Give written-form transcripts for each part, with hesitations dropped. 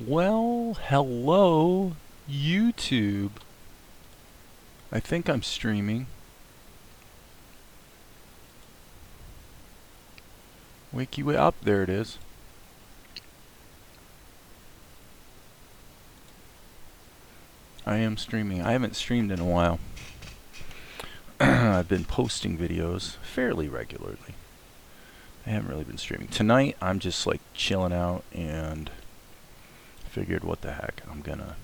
Well, hello, YouTube. I think I'm streaming. Wake you up. There it is. I am streaming. I haven't streamed in a while. I've been posting videos fairly regularly. I haven't really been streaming. Tonight, I'm just like chilling out and figured what the heck. I'm gonna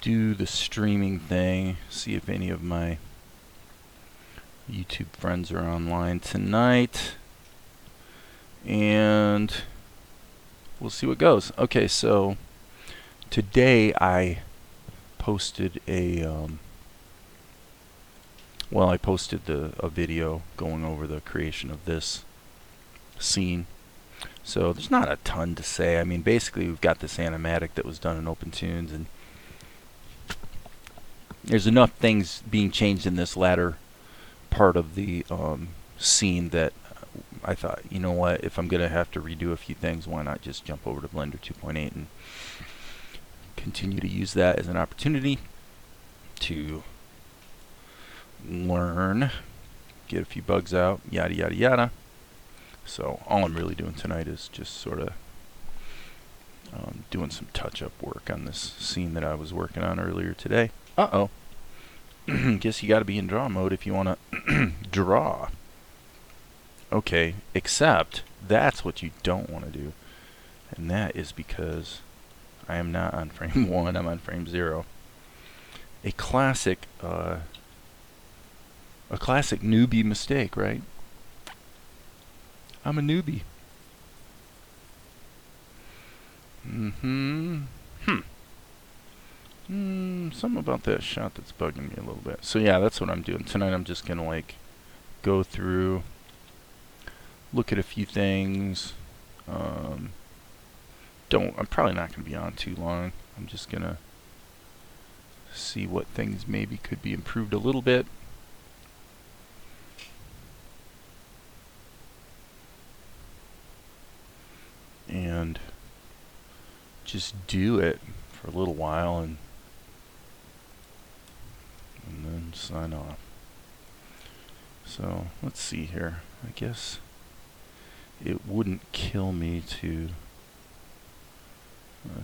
do the streaming thing, see if any of my YouTube friends are online tonight, and we'll see what goes. Okay, so today I posted a I posted a video going over the creation of this scene. So there's not a ton to say. I mean, basically we've got this animatic that was done in OpenTunes, and there's enough things being changed in this latter part of the scene that I thought, you know what, if I'm going to have to redo a few things, why not just jump over to Blender 2.8 and continue to use that as an opportunity to learn, get a few bugs out, yada yada yada. So all I'm really doing tonight is just sort of doing some touch-up work on this scene that I was working on earlier today. Uh-oh. Guess you got to be in draw mode if you want to draw. Okay, except that's what you don't want to do. And that is because I am not on frame 1, I'm on frame 0. A classic newbie mistake, right? I'm a newbie. Something about that shot that's bugging me a little bit. So yeah, that's what I'm doing. Tonight I'm just gonna like go through, look at a few things. I'm probably not gonna be on too long. I'm just gonna see what things maybe could be improved a little bit. And just do it for a little while and then sign off. So let's see here. I guess it wouldn't kill me to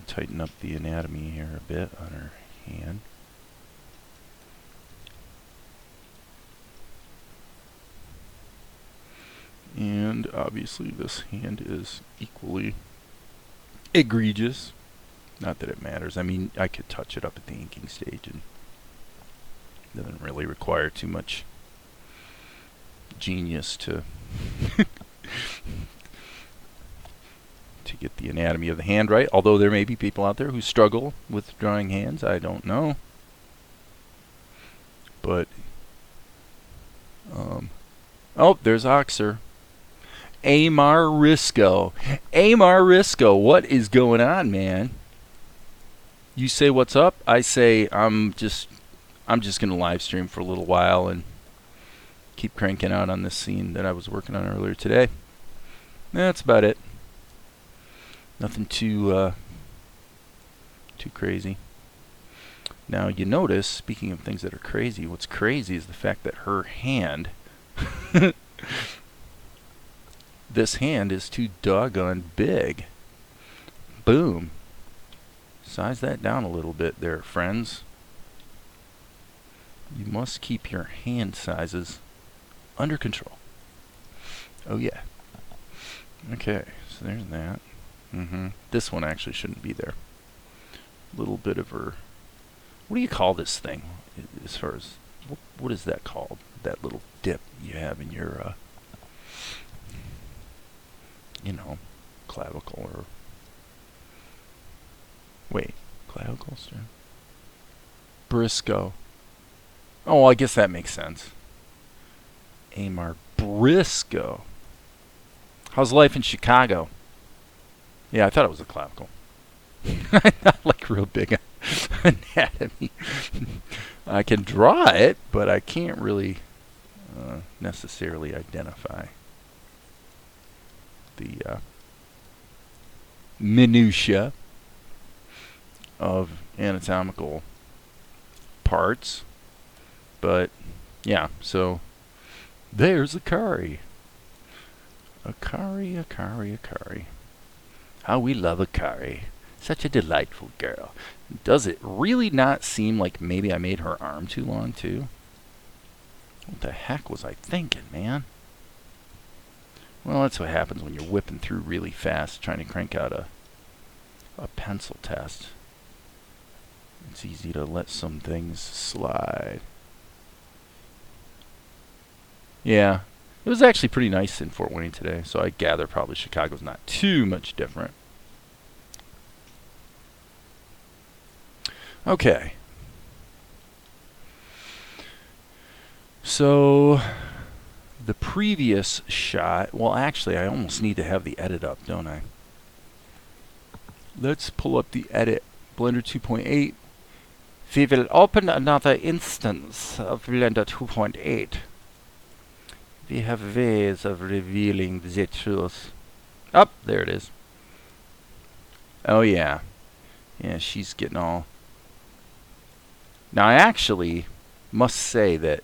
tighten up the anatomy here a bit on her hand. And obviously this hand is equally egregious. Not that it matters. I mean, I could touch it up at the inking stage, and it doesn't really require too much genius to to get the anatomy of the hand right. Although there may be people out there who struggle with drawing hands. I don't know. But oh, there's Oxer. Amar Risco. Amar Risco, what is going on, man? You say what's up, I say I'm just gonna live stream for a little while and keep cranking out on this scene that I was working on earlier today. That's about it. Nothing too crazy. Now you notice, speaking of things that are crazy, what's crazy is the fact that her hand this hand is too doggone big. Boom. Size that down a little bit there, friends. You must keep your hand sizes under control. Oh yeah. Okay, so there's that. This one actually shouldn't be there. A little bit of her... What do you call this thing? As far as... What is that called? That little dip you have in your... you know, clavicle or... Wait, clavicle, stern? Briscoe. Oh, well, I guess that makes sense. Amar Briscoe. How's life in Chicago? Yeah, I thought it was a clavicle. Not like real big anatomy. I can draw it, but I can't really necessarily identify minutia of anatomical parts. But yeah, so there's Akari. Akari, Akari, Akari. How we love Akari. Such a delightful girl. Does it really not seem like maybe I made her arm too long too? What the heck was I thinking, man? Well, that's what happens when you're whipping through really fast trying to crank out a pencil test. It's easy to let some things slide. Yeah, it was actually pretty nice in Fort Wayne today, so I gather probably Chicago's not too much different. Okay. So the previous shot, well actually I almost need to have the edit up, don't I? Let's pull up the edit. Blender 2.8. We will open another instance of Blender 2.8. We have ways of revealing the truth. Oh, there it is. Oh yeah. Yeah, she's getting all... Now I actually must say that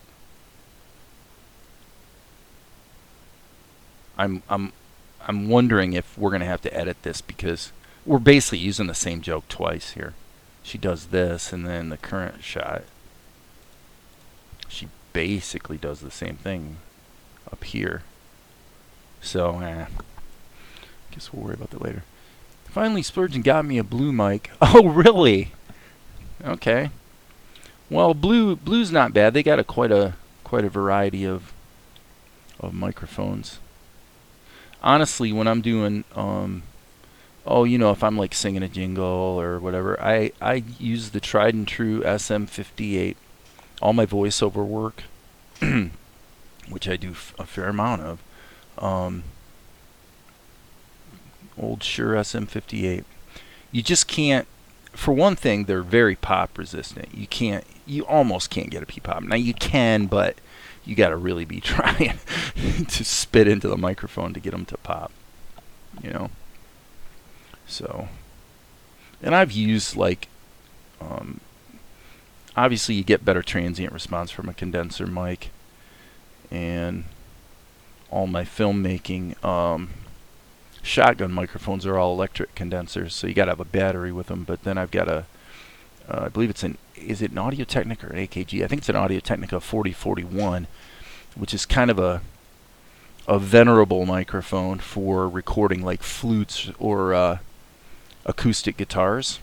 I'm wondering if we're gonna have to edit this because we're basically using the same joke twice here. She does this, and then the current shot, she basically does the same thing up here. So, guess we'll worry about that later. Finally, Spurgeon got me a blue mic. Oh, really? Okay. Well, blue's not bad. They got quite a variety of microphones. Honestly, when I'm doing if I'm like singing a jingle or whatever, I use the tried and true SM58. All my voiceover work, which I do a fair amount of, old Shure SM58. You just can't. For one thing, they're very pop resistant. You almost can't get a P-pop. Now you can, but you got to really be trying to spit into the microphone to get them to pop. You know. So, and I've used like, obviously you get better transient response from a condenser mic, and all my filmmaking shotgun microphones are all electric condensers, so you got to have a battery with them. But then I've got I believe is it an Audio-Technica or an AKG? I think it's an Audio-Technica 4041, which is kind of a venerable microphone for recording like flutes or acoustic guitars.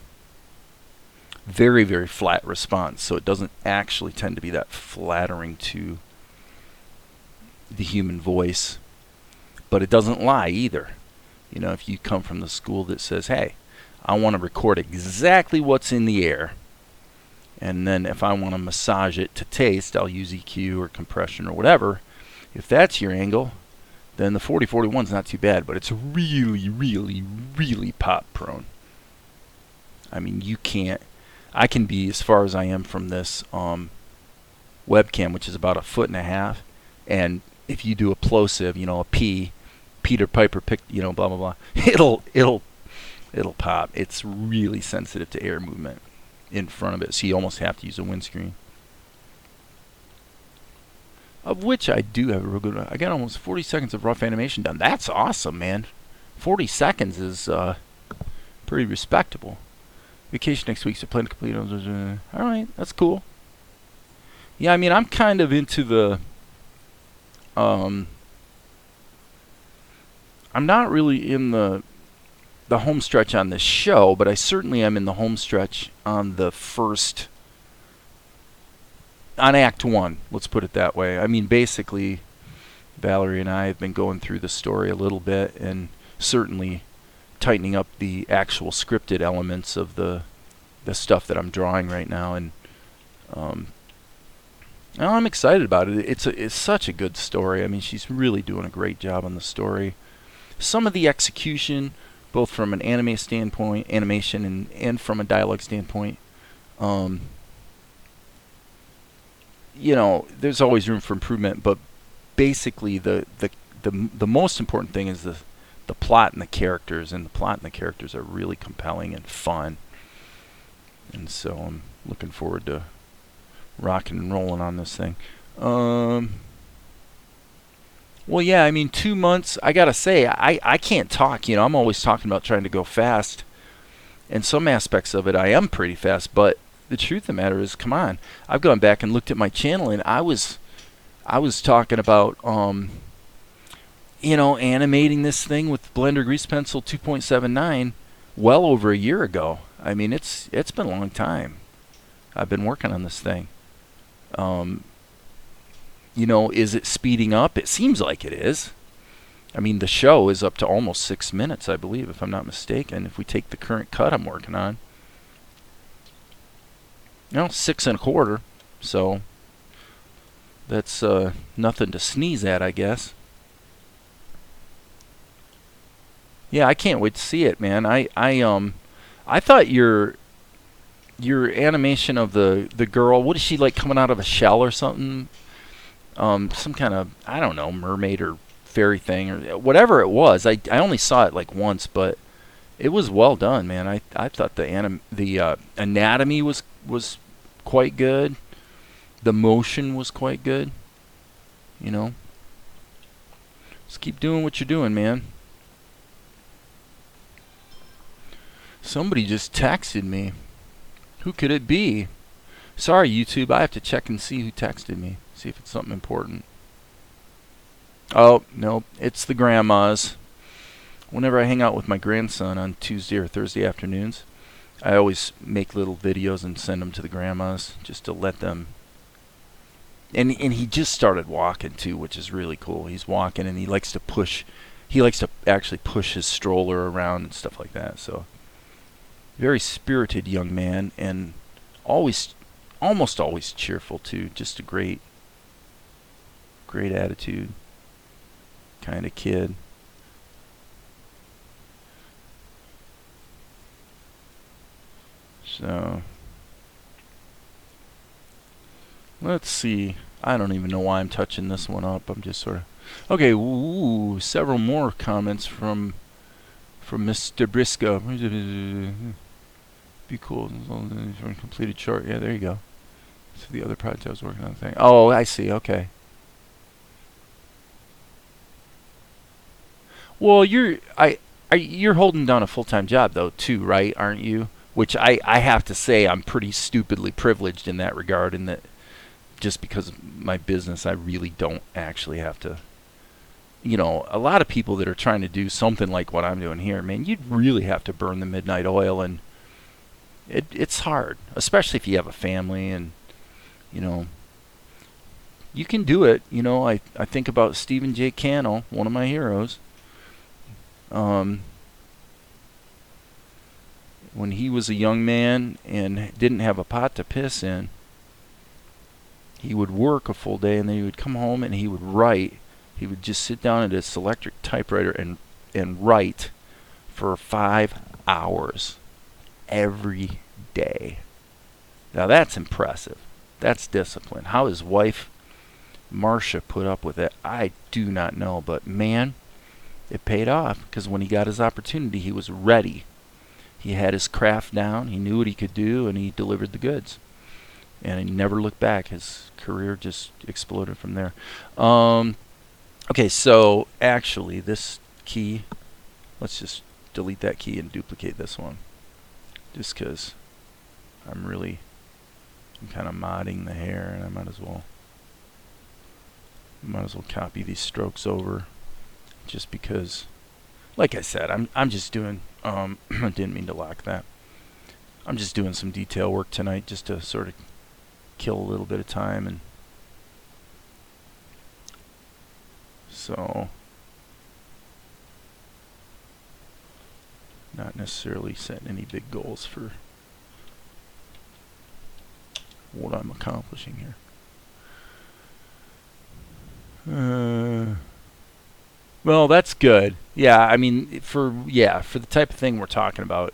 Very, very flat response, so it doesn't actually tend to be that flattering to the human voice, but it doesn't lie either. You know, if you come from the school that says, hey, I want to record exactly what's in the air, and then if I want to massage it to taste, I'll use EQ or compression or whatever. If that's your angle, then the 4041 is not too bad, but it's really, really, really pop prone. I mean, I can be as far as I am from this webcam, which is about 1.5 feet, and if you do a plosive, a Peter Piper picked, blah blah blah, it'll pop. It's really sensitive to air movement in front of it, so you almost have to use a windscreen. Of which I do have a real good one. I got almost 40 seconds of rough animation done. That's awesome, man. 40 seconds is pretty respectable. Vacation next week, so plan to complete. Alright, that's cool. Yeah, I mean, I'm kind of into the... I'm not really in the home stretch on this show, but I certainly am in the home stretch on the first... on Act 1, let's put it that way. I mean, basically, Valerie and I have been going through the story a little bit, and certainly tightening up the actual scripted elements of the stuff that I'm drawing right now, and I'm excited about it. It's such a good story. I mean, she's really doing a great job on the story. Some of the execution, both from an anime standpoint, animation, and from a dialogue standpoint, there's always room for improvement, but basically the most important thing is the the plot and the characters, and the plot and the characters are really compelling and fun. And so I'm looking forward to rocking and rolling on this thing. Well, yeah, I mean, 2 months, I gotta say, I can't talk. I'm always talking about trying to go fast. And some aspects of it, I am pretty fast. But the truth of the matter is, come on. I've gone back and looked at my channel, and I was talking about, animating this thing with Blender Grease Pencil 2.79 well over a year ago. I mean, it's been a long time. I've been working on this thing. Is it speeding up? It seems like it is. I mean, the show is up to almost 6 minutes, I believe, if I'm not mistaken. If we take the current cut I'm working on. 6 1/4. So that's nothing to sneeze at, I guess. Yeah, I can't wait to see it, man. I thought your animation of the girl, what is she, like, coming out of a shell or something? Some kind of, I don't know, mermaid or fairy thing or whatever it was. I only saw it like once, but it was well done, man. I thought the anatomy was quite good. The motion was quite good. Just keep doing what you're doing, man. Somebody just texted me. Who could it be? Sorry, YouTube. I have to check and see who texted me. See if it's something important. Oh, no. It's the grandmas. Whenever I hang out with my grandson on Tuesday or Thursday afternoons, I always make little videos and send them to the grandmas just to let them. And he just started walking too, which is really cool. He's walking and he likes to push. He likes to actually push his stroller around and stuff like that. So, very spirited young man, and almost always cheerful too. Just a great attitude kind of kid. So let's see. I don't even know why I'm touching this one up. I'm just sort of okay. Ooh, several more comments from Mr. Briscoe. Be cool. Completed short. Yeah, there you go. So the other project I was working on. Oh, I see. Okay. Well, you're holding down a full-time job though too, right? Aren't you? Which I have to say I'm pretty stupidly privileged in that regard, in that just because of my business, I really don't actually have to. A lot of people that are trying to do something like what I'm doing here, man, you'd really have to burn the midnight oil, and it's hard, especially if you have a family, and you can do it. I think about Stephen J. Cannell, one of my heroes. When he was a young man and didn't have a pot to piss in, he would work a full day, and then he would come home and he would write. He would just sit down at his electric typewriter and write for 5 hours every day. Now that's impressive. That's discipline. How his wife Marcia put up with it, I do not know, but man, it paid off, because when he got his opportunity, he was ready. He had his craft down, he knew what he could do, and he delivered the goods. And he never looked back. His career just exploded from there. Okay, so actually this key, let's just delete that key and duplicate this one. Just because I'm kind of modding the hair, and I might as well copy these strokes over. Just because, like I said, I'm just doing, I didn't mean to lock that. I'm just doing some detail work tonight just to sort of kill a little bit of time, and so not necessarily setting any big goals for what I'm accomplishing here. Well, that's good. Yeah, I mean, for the type of thing we're talking about,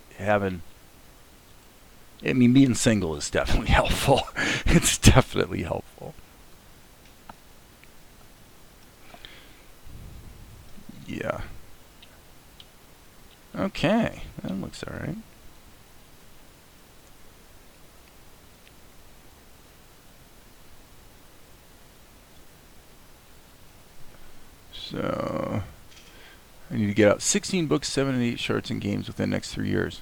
being single is definitely helpful. It's definitely helpful. Yeah. Okay, that looks all right. So I need to get out 16 books, 7 and 8 shorts, and games within the next 3 years.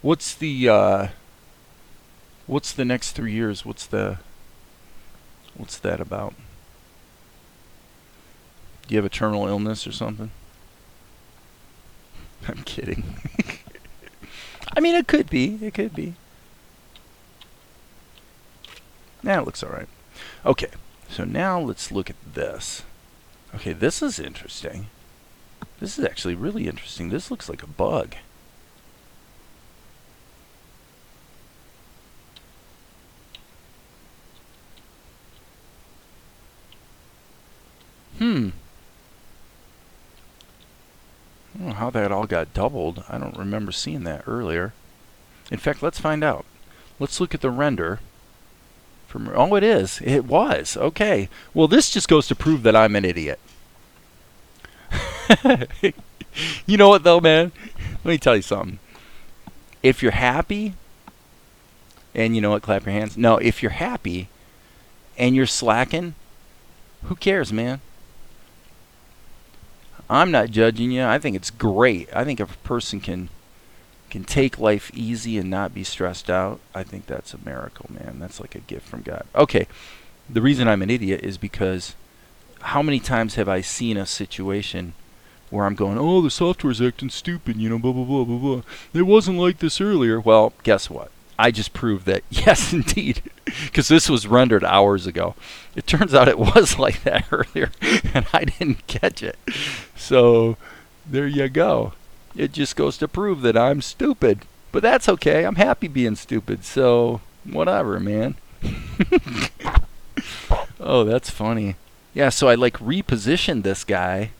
What's the next 3 years? What's that about? Do you have a terminal illness or something? I'm kidding. I mean, it could be. It could be. Nah, it looks all right. Okay, so now let's look at this. Okay, this is interesting. This is actually really interesting. This looks like a bug. I don't know how that all got doubled. I don't remember seeing that earlier. In fact, let's find out. Let's look at the render. Oh, it is. It was. Okay. Well, this just goes to prove that I'm an idiot. You know what, though, man? Let me tell you something. If you're happy, and you know what, clap your hands. No, if you're happy and you're slacking, who cares, man? I'm not judging you. I think it's great. I think if a person can take life easy and not be stressed out, I think that's a miracle, man. That's like a gift from God. Okay, the reason I'm an idiot is because how many times have I seen a situation where I'm going, oh, the software's acting stupid, you know, blah, blah, blah, blah, blah. It wasn't like this earlier. Well, guess what? I just proved that, yes, indeed, because this was rendered hours ago. It turns out it was like that earlier, and I didn't catch it. So there you go. It just goes to prove that I'm stupid. But that's okay. I'm happy being stupid. So whatever, man. Oh, that's funny. Yeah, so I like repositioned this guy.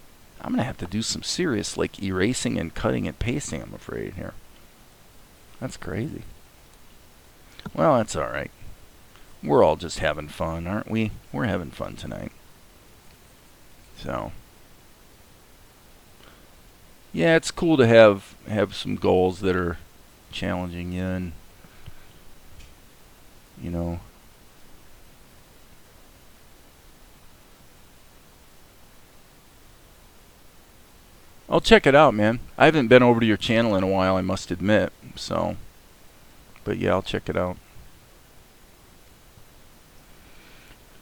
I'm going to have to do some serious like erasing and cutting and pasting, I'm afraid, here. That's crazy. Well, that's all right. We're all just having fun, aren't we? We're having fun tonight. So yeah, it's cool to have some goals that are challenging you, and you know, I'll check it out, man. I haven't been over to your channel in a while, I must admit. So, but yeah, I'll check it out.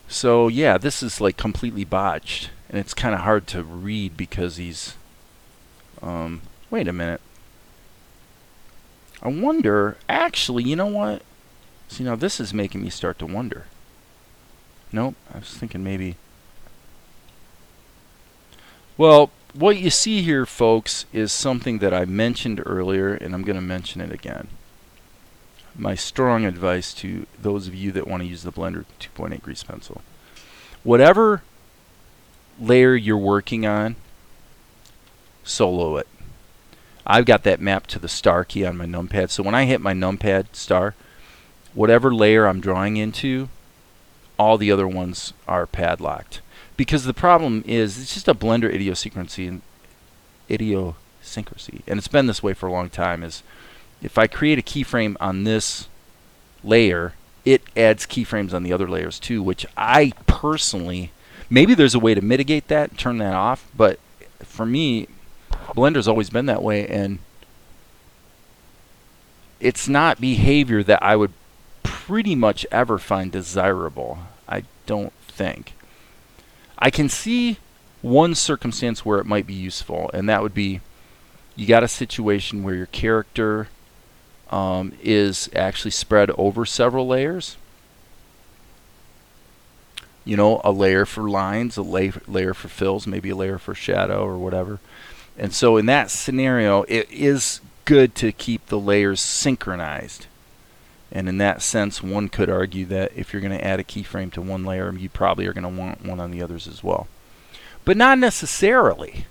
So yeah, this is like completely botched, and it's kind of hard to read because he's wait a minute. I wonder, actually, you know what? See, now this is making me start to wonder. Nope, I was thinking maybe. Well, what you see here, folks, is something that I mentioned earlier, and I'm going to mention it again. My strong advice to those of you that want to use the Blender 2.8 grease pencil. Whatever layer you're working on, solo it. I've got that mapped to the star key on my numpad. So when I hit my numpad star, whatever layer I'm drawing into, all the other ones are padlocked. Because the problem is, it's just a Blender idiosyncrasy, and it's been this way for a long time, is if I create a keyframe on this layer, it adds keyframes on the other layers too, which I personally, maybe there's a way to mitigate that and turn that off, but for me, Blender's always been that way, and it's not behavior that I would pretty much ever find desirable. I don't think. I can see one circumstance where it might be useful, and that would be you got a situation where your character is actually spread over several layers. You know, a layer for lines, a layer for fills, maybe a layer for shadow or whatever. And so in that scenario, it is good to keep the layers synchronized. And in that sense, one could argue that if you're going to add a keyframe to one layer, you probably are going to want one on the others as well. But not necessarily.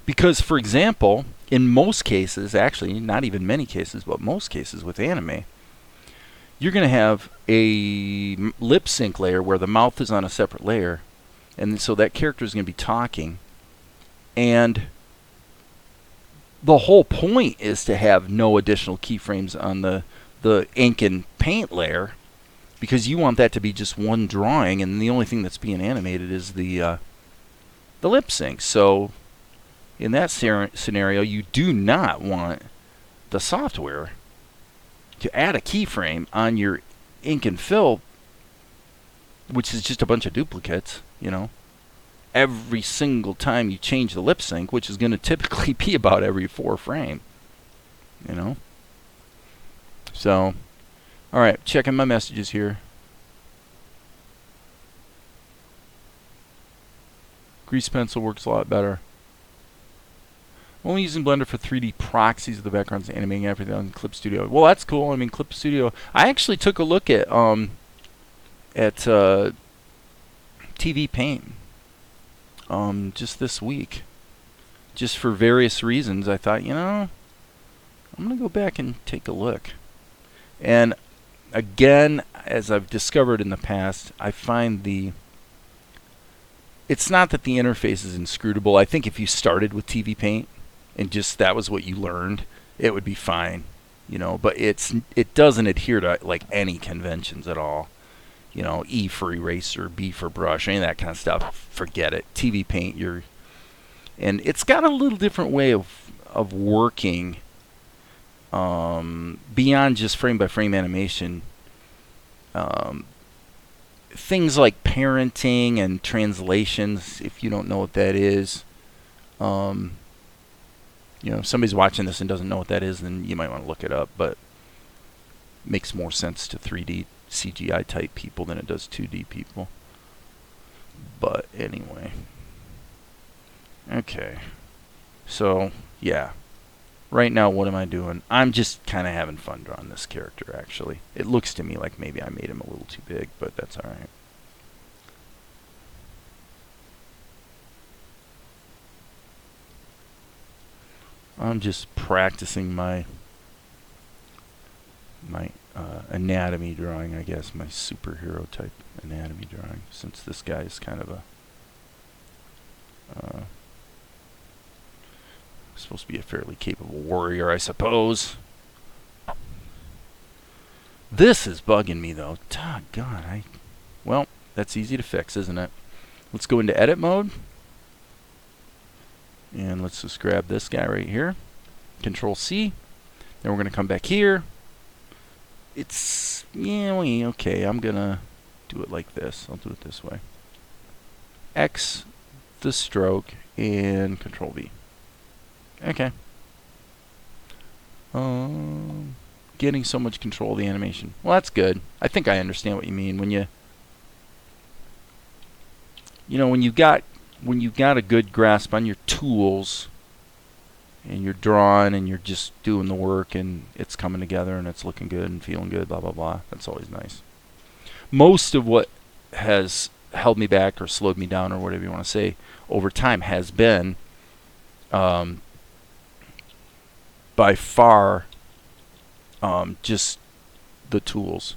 Because, for example, in most cases, actually not even many cases, but most cases with anime, you're going to have a lip sync layer where the mouth is on a separate layer, And so that character is going to be talking. And the whole point is to have no additional keyframes on the ink and paint layer, because you want that to be just one drawing, and the only thing that's being animated is the lip sync. So in that scenario, you do not want the software to add a keyframe on your ink and fill, which is just a bunch of duplicates, you know, every single time you change the lip sync, which is going to typically be about every 4 frame, you know. So, all right, checking my messages here. Grease pencil works a lot better. Only using Blender for 3D proxies of the backgrounds, animating everything on Clip Studio. Well, that's cool. I mean, Clip Studio. I actually took a look at TV Paint just this week, just for various reasons. I thought, you know, I'm gonna go back and take a look. And again, as I've discovered in the past, I find it's not that the interface is inscrutable. I think if you started with TV Paint and just that was what you learned, it would be fine, you know. But it doesn't adhere to like any conventions at all. You know, E for eraser, B for brush, any of that kind of stuff. Forget it. TV Paint, and it's got a little different way of working beyond just frame by frame animation. Things like parenting and translations, if you don't know what that is. You know, if somebody's watching this and doesn't know what that is, then you might want to look it up, but it makes more sense to 3D CGI type people than it does 2D people. But anyway. Okay. So, yeah. Right now, what am I doing? I'm just kind of having fun drawing this character, actually. It looks to me like maybe I made him a little too big, but that's alright. I'm just practicing my anatomy drawing, I guess, my superhero type anatomy drawing, since this guy is kind of a supposed to be a fairly capable warrior, I suppose. This is bugging me though. Doggone, well, that's easy to fix, isn't it? Let's go into edit mode. And let's just grab this guy right here. Control C. Then we're going to come back here. It's, yeah, okay, I'm going to do it like this. I'll do it this way. X the stroke and Control V. Okay. Getting so much control of the animation. Well, that's good. I think I understand what you mean when you know, when you've got a good grasp on your tools and you're drawing and you're just doing the work and it's coming together and it's looking good and feeling good, blah blah blah. That's always nice. Most of what has held me back or slowed me down or whatever you want to say over time has been by far just the tools,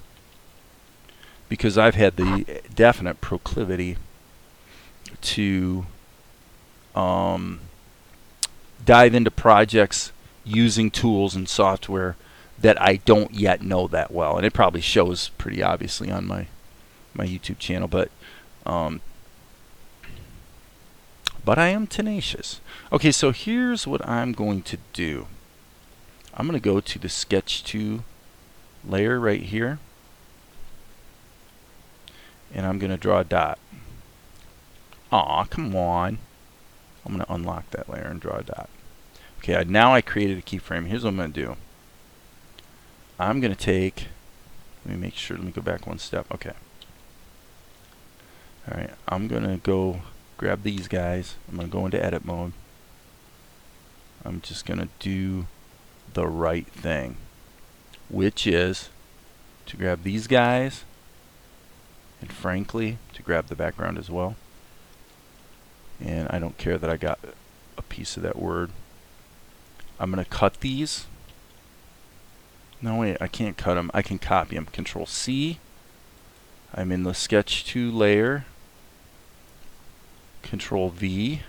because I've had the definite proclivity to dive into projects using tools and software that I don't yet know that well, and it probably shows pretty obviously on my YouTube channel, but I am tenacious. Okay, so here's what I'm going to do. I'm going to go to the Sketch 2 layer right here, and I'm going to draw a dot. Aw, come on. I'm going to unlock that layer and draw a dot. Okay, now I created a keyframe. Here's what I'm going to do. I'm going to take, let me make sure, let me go back one step. Okay. Alright, I'm going to go grab these guys. I'm going to go into edit mode. I'm just going to do the right thing, which is to grab these guys and frankly to grab the background as well. And I don't care that I got a piece of that word. I'm going to cut these. No, wait, I can't cut them. I can copy them. Control C. I'm in the Sketch 2 layer. Control V.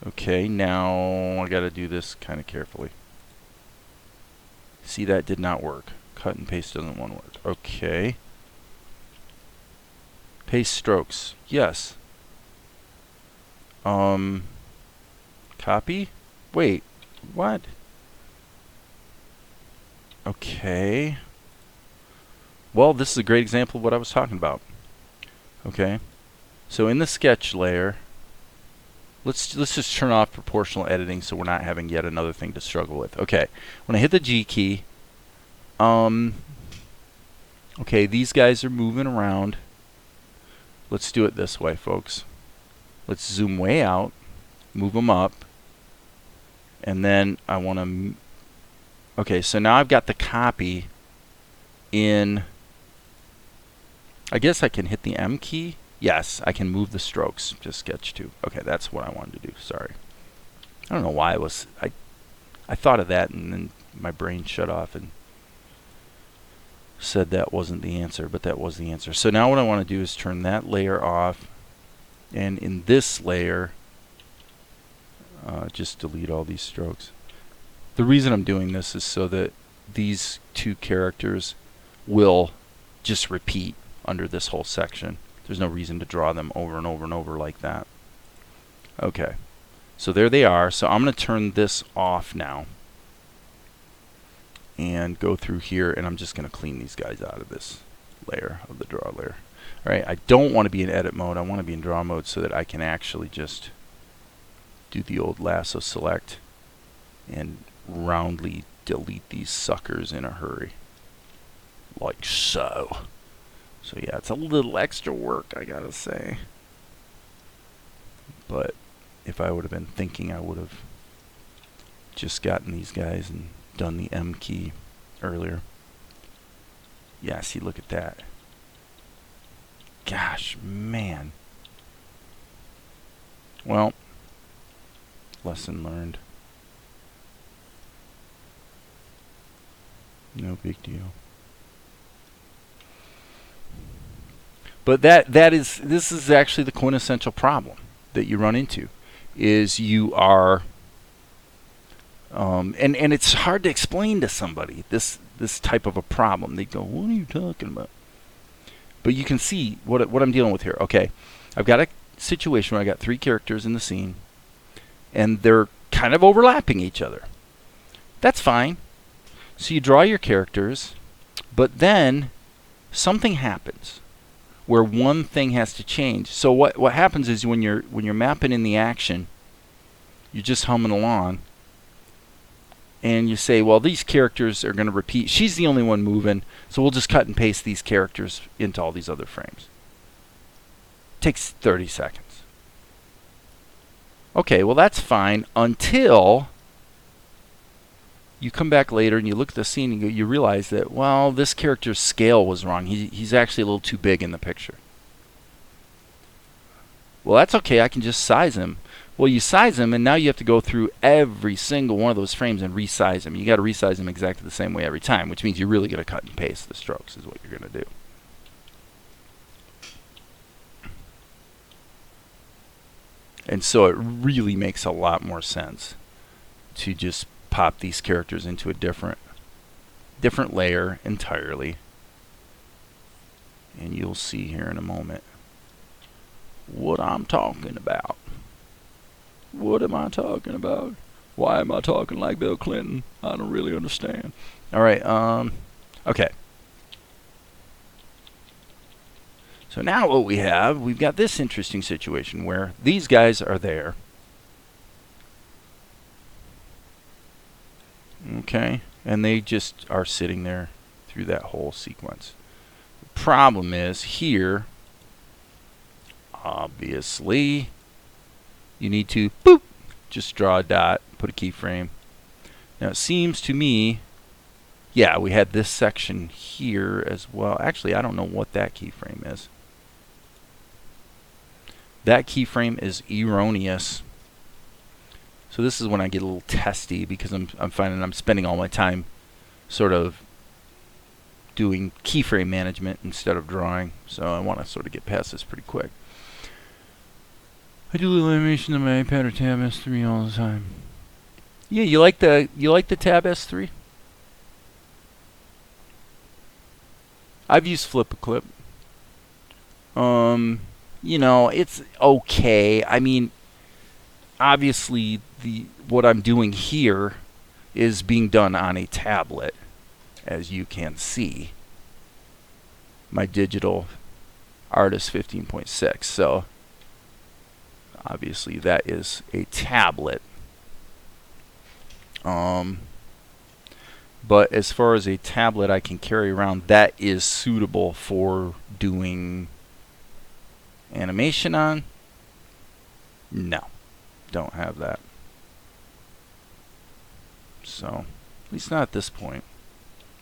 Okay, now I gotta do this kind of carefully. See, that did not work. Cut and paste doesn't want to work. Okay. Paste strokes. Yes. Copy? Wait, what? Okay. Well, this is a great example of what I was talking about. Okay. So in the sketch layer, let's just turn off proportional editing so we're not having yet another thing to struggle with. Okay. When I hit the G key, okay, these guys are moving around. Let's do it this way, folks. Let's zoom way out, move them up, and then I want to... Okay, so now I've got the copy in... I guess I can hit the M key. Yes, I can move the strokes to sketch 2. Okay, that's what I wanted to do. Sorry. I don't know why I thought of that and then my brain shut off and said that wasn't the answer, but that was the answer. So now what I want to do is turn that layer off, and in this layer just delete all these strokes. The reason I'm doing this is so that these two characters will just repeat under this whole section. There's no reason to draw them over and over and over like that. Okay, so there they are. So I'm going to turn this off now and go through here, and I'm just going to clean these guys out of this layer, of the draw layer. All right, I don't want to be in edit mode. I want to be in draw mode so that I can actually just do the old lasso select and roundly delete these suckers in a hurry, like so. So yeah, it's a little extra work, I gotta say. But if I would have been thinking, I would have just gotten these guys and done the M key earlier. Yeah, see, look at that. Gosh, man. Well, lesson learned. No big deal. But this is actually the quintessential problem that you run into, is you are and it's hard to explain to somebody this type of a problem. They go, "What are you talking about?" But you can see what I'm dealing with here. Okay, I've got a situation where I got 3 characters in the scene, and they're kind of overlapping each other. That's fine. So you draw your characters, but then something happens where one thing has to change. So what happens is when you're mapping in the action, you're just humming along, and you say, well, these characters are going to repeat. She's the only one moving, so we'll just cut and paste these characters into all these other frames. Takes 30 seconds. Okay, well, that's fine until you come back later and you look at the scene and you realize that, well, this character's scale was wrong. He's actually a little too big in the picture. Well, that's okay. I can just size him. Well, you size him, and now you have to go through every single one of those frames and resize him. You got to resize him exactly the same way every time, which means you're really going to cut and paste the strokes is what you're going to do. And so it really makes a lot more sense to just pop these characters into a different layer entirely. And you'll see here in a moment what I'm talking about. What am I talking about? Why am I talking like Bill Clinton? I don't really understand. All right, okay. So now what we've got this interesting situation where these guys are there. Okay, and they just are sitting there through that whole sequence. The problem is here, obviously, you need to boop, just draw a dot, put a keyframe. Now it seems to me, yeah, we had this section here as well. Actually, I don't know what that keyframe is. That keyframe is erroneous. So this is when I get a little testy because I'm finding I'm spending all my time sort of doing keyframe management instead of drawing. So I want to sort of get past this pretty quick. I do little animation on my iPad or Tab S3 all the time. Yeah, you like the Tab S3? I've used Flip a Clip. You know, it's okay. I mean, obviously what I'm doing here is being done on a tablet, as you can see. My digital Artist 15.6. So obviously that is a tablet. But as far as a tablet I can carry around, that is suitable for doing animation on. No, don't have that. So, at least not at this point.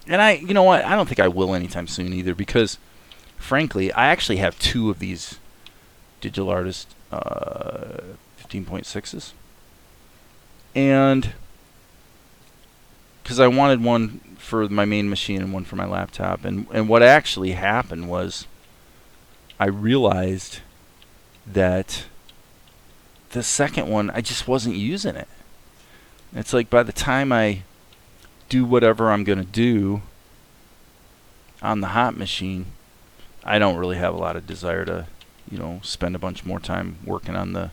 And you know what? I don't think I will anytime soon either, because frankly, I actually have two of these Digital Artist 15.6s. And because I wanted one for my main machine and one for my laptop. And what actually happened was I realized that the second one, I just wasn't using it. It's like by the time I do whatever I'm going to do on the hot machine, I don't really have a lot of desire to, you know, spend a bunch more time working on the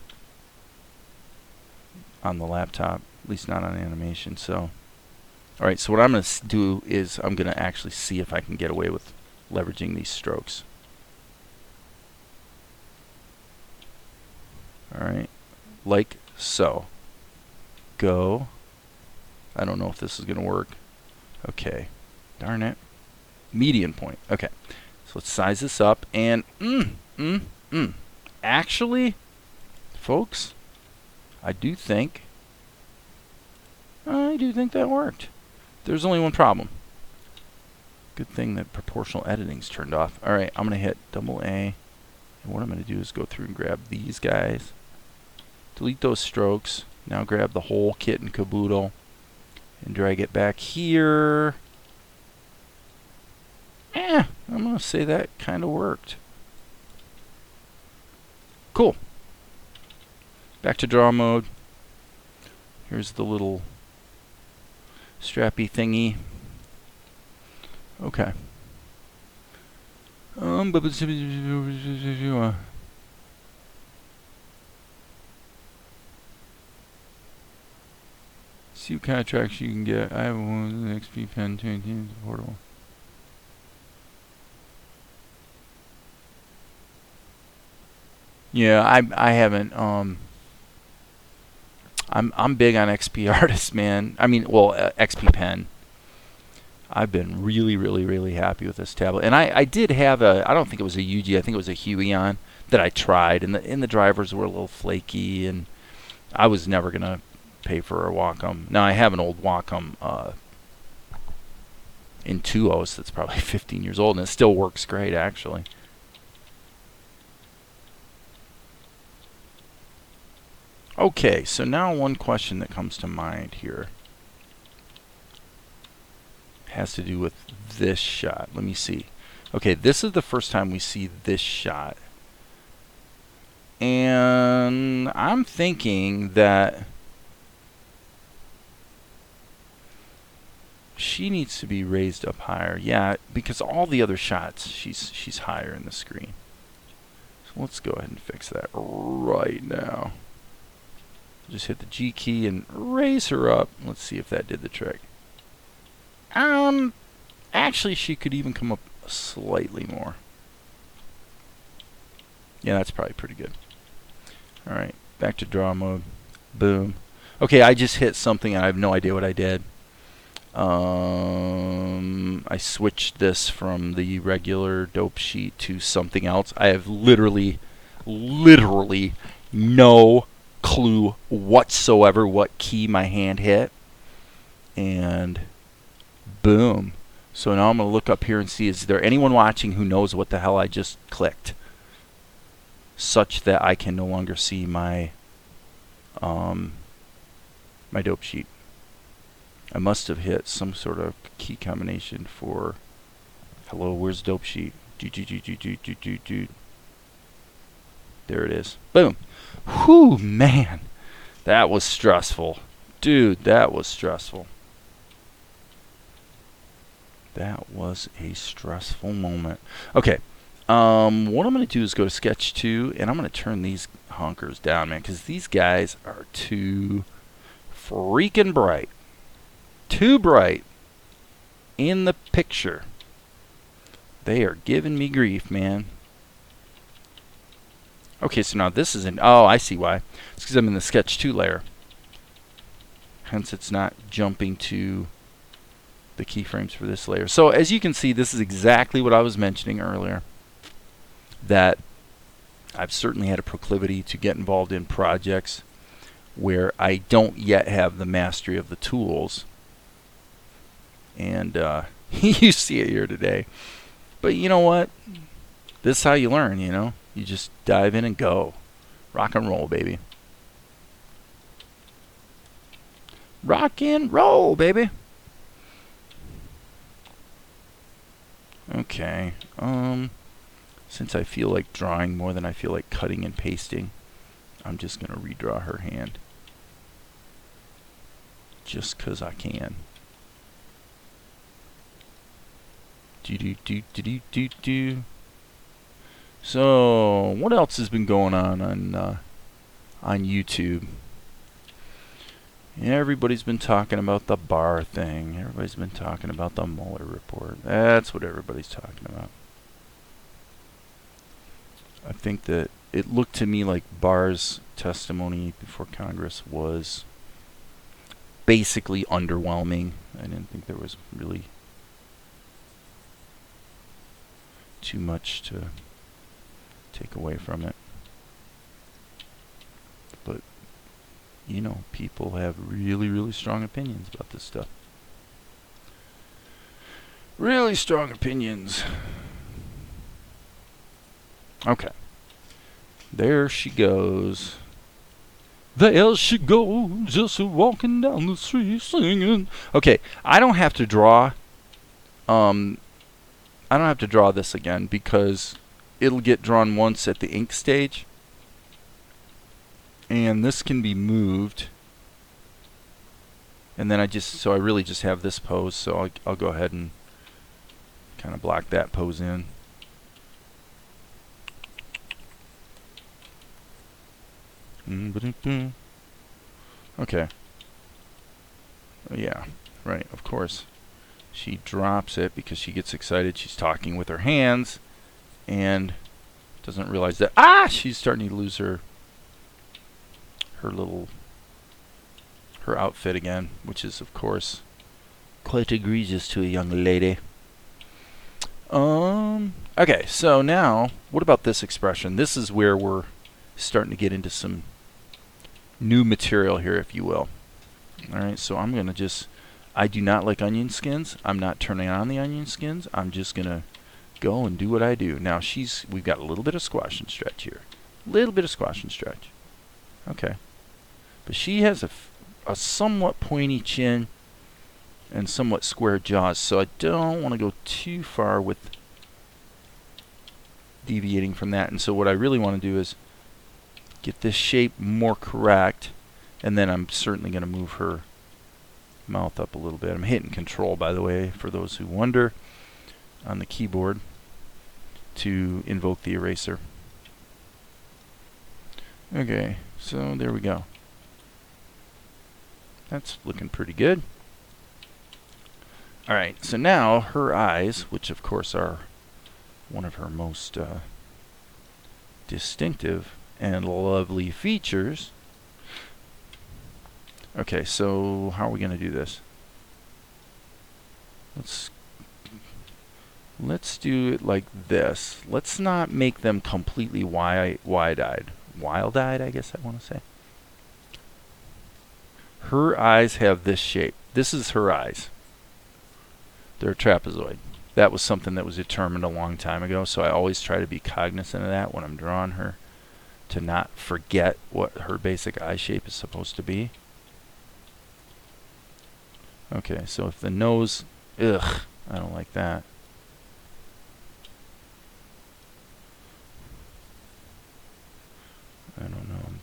laptop, at least not on animation. So, all right, so what I'm going to do is I'm going to actually see if I can get away with leveraging these strokes. All right, like so. Go. I don't know if this is going to work. Okay, darn it. Median point. Okay, so let's size this up. And actually, folks, I do think that worked. There's only one problem. Good thing that proportional editing's turned off. All right, I'm going to hit double A. And what I'm going to do is go through and grab these guys. Delete those strokes. Now grab the whole kit and caboodle and drag it back here. I'm going to say that kind of worked. Cool. Back to draw mode. Here's the little strappy thingy. Okay. See what kind of tracks you can get. I have one with an XP pen, 218 portable. Yeah, I haven't. I'm big on XP Artist, man. I mean, well, XP Pen. I've been really happy with this tablet, and I did have a. I don't think it was a UG. I think it was a Huion that I tried, and the drivers were a little flaky, and I was never gonna pay for a Wacom. Now I have an old Wacom Intuos that's probably 15 years old, and it still works great, actually. Okay, so now one question that comes to mind here has to do with this shot. Let me see. Okay, this is the first time we see this shot. And I'm thinking that she needs to be raised up higher. Yeah, because all the other shots, she's higher in the screen. So let's go ahead and fix that right now. Just hit the G key and raise her up. Let's see if that did the trick. Actually, she could even come up slightly more. Yeah, that's probably pretty good. All right, back to draw mode. Boom. Okay, I just hit something and I have no idea what I did. I switched this from the regular dope sheet to something else. I have literally no clue whatsoever what key my hand hit. And boom. So now I'm going to look up here and see, is there anyone watching who knows what the hell I just clicked, such that I can no longer see my my dope sheet. I must have hit some sort of key combination for hello, where's dope sheet? There There it is. Boom. Whew, man. That was stressful. Dude, that was stressful. That was a stressful moment. Okay. What I'm going to do is go to Sketch 2, and I'm going to turn these honkers down, man, because these guys are too freaking bright. Too bright in the picture. They are giving me grief, man. Okay, so now this is oh, I see why. It's because I'm in the Sketch 2 layer. Hence, it's not jumping to the keyframes for this layer. So, as you can see, this is exactly what I was mentioning earlier. That I've certainly had a proclivity to get involved in projects where I don't yet have the mastery of the tools. And you see it here today. But you know what? This is how you learn, you know? You just dive in and go. Rock and roll, baby. Rock and roll, baby. Okay. Since I feel like drawing more than I feel like cutting and pasting, I'm just going to redraw her hand. Just 'cause I can. Do. So, what else has been going on YouTube? Everybody's been talking about the bar thing. Everybody's been talking about the Mueller report. That's what everybody's talking about. I think that it looked to me like Barr's testimony before Congress was basically underwhelming. I didn't think there was really too much to take away from it. But, you know, people have really, really strong opinions about this stuff. Really strong opinions. Okay. There she goes. There she goes, just walking down the street singing. Okay, I don't have to draw this again because it'll get drawn once at the ink stage. And this can be moved. And then I really just have this pose, so I'll go ahead and kind of block that pose in. Okay. Yeah, right, of course. She drops it because she gets excited. She's talking with her hands and doesn't realize that she's starting to lose her outfit again, which is of course quite egregious to a young lady. Okay, so now what about this expression? This is where we're starting to get into some new material here, if you will. Alright, so I'm going to just, I do not like onion skins. I'm not turning on the onion skins. I'm just going to go and do what I do. Now we've got a little bit of squash and stretch here. Little bit of squash and stretch. Okay. But she has a somewhat pointy chin and somewhat square jaws, so I don't want to go too far with deviating from that. And so what I really want to do is get this shape more correct, and then I'm certainly going to move her mouth up a little bit. I'm hitting Control, by the way, for those who wonder, on the keyboard to invoke the eraser. Okay, so there we go. That's looking pretty good. Alright, so now her eyes, which of course are one of her most distinctive and lovely features. Okay, so how are we going to do this? Let's do it like this. Let's not make them completely wide-eyed. Wild-eyed, I guess I want to say. Her eyes have this shape. This is her eyes. They're trapezoid. That was something that was determined a long time ago, so I always try to be cognizant of that when I'm drawing her, to not forget what her basic eye shape is supposed to be. Okay, so if the nose, I don't like that.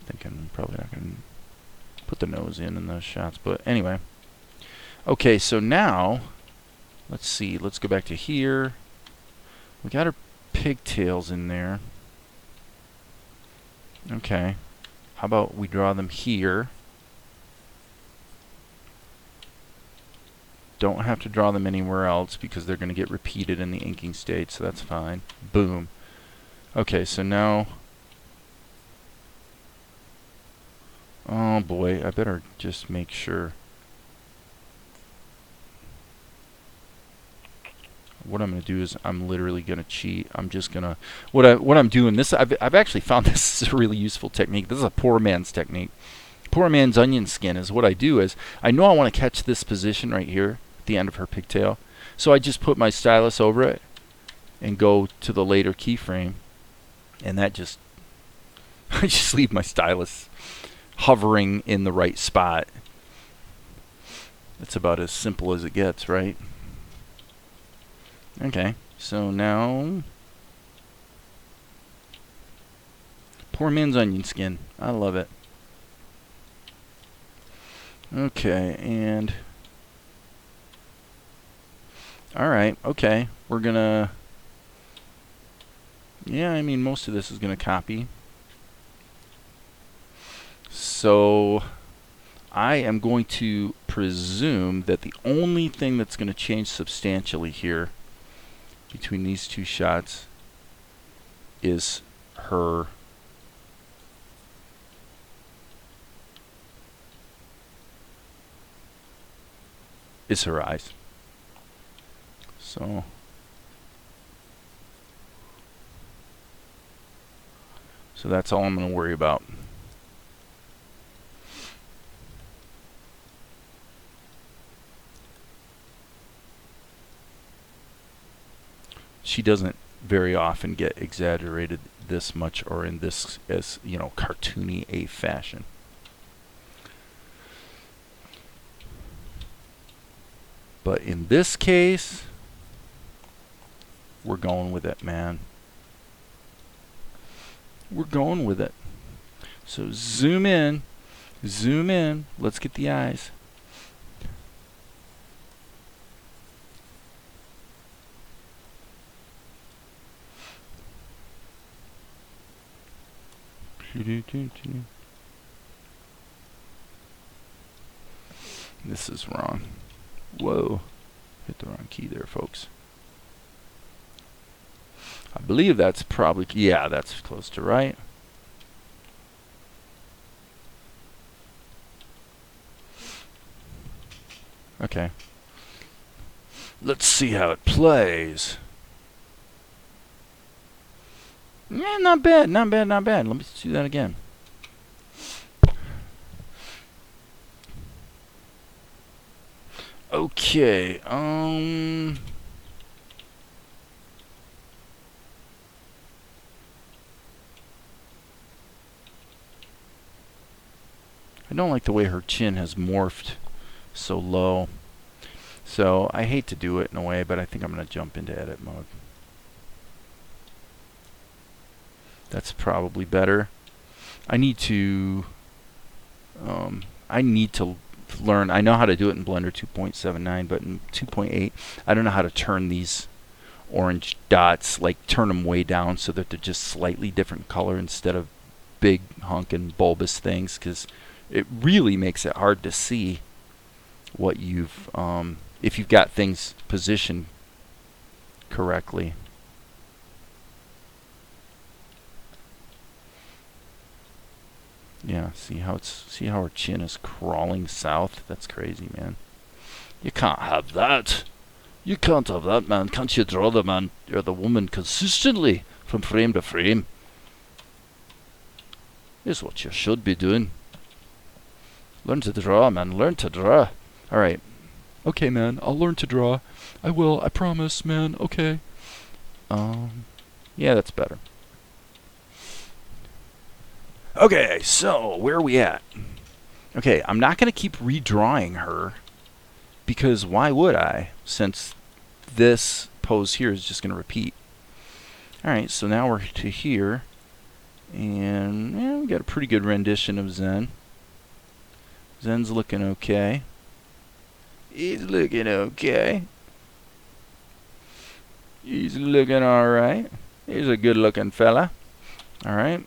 thinking I'm probably not going to put the nose in the shots, but anyway. Okay, so now, let's see. Let's go back to here. We got our pigtails in there. Okay. How about we draw them here? Don't have to draw them anywhere else because they're going to get repeated in the inking stage, so that's fine. Boom. Okay, so now... Oh boy, I better just make sure. What I'm going to do is I'm literally going to cheat. I'm just going to... What I'm doing, this I've actually found this is a really useful technique. This is a poor man's technique. Poor man's onion skin is what I do is, I know I want to catch this position right here, the end of her pigtail. So I just put my stylus over it and go to the later keyframe, and that just I just leave my stylus hovering in the right spot. It's about as simple as it gets, right? Okay, so now poor man's onion skin. I love it. Okay, and alright, okay. We're gonna... Yeah, I mean, most of this is gonna copy. So I am going to presume that the only thing that's going to change substantially here between these two shots is her eyes. So that's all I'm going to worry about. She doesn't very often get exaggerated this much or in this, as you know, cartoony a fashion. But in this case, we're going with it, man. We're going with it. So zoom in, let's get the eyes. This is wrong. Whoa. Hit the wrong key there, folks. I believe that's probably... Yeah, that's close to right. Okay. Let's see how it plays. Yeah, not bad, not bad, not bad. Let me do that again. Okay, I don't like the way her chin has morphed so low. So I hate to do it in a way, but I think I'm going to jump into edit mode. That's probably better. I need to learn. I know how to do it in Blender 2.79, but in 2.8, I don't know how to turn these orange dots, like turn them way down so that they're just slightly different color instead of big honking bulbous things, because it really makes it hard to see what you've, if you've got things positioned correctly. Yeah, see how her chin is crawling south? That's crazy, man. You can't have that. You can't have that, man. Can't you draw the man or the woman consistently from frame to frame? Here's what you should be doing. Learn to draw, man. Learn to draw. Alright. Okay, man. I'll learn to draw. I will. I promise, man. Okay. Yeah, that's better. Okay, so where are we at? Okay, I'm not going to keep redrawing her, because why would I, since this pose here is just going to repeat. Alright, so now we're to here, And yeah, we got a pretty good rendition of Zen. Zen's looking okay. He's looking okay. He's looking alright. He's a good looking fella. Alright.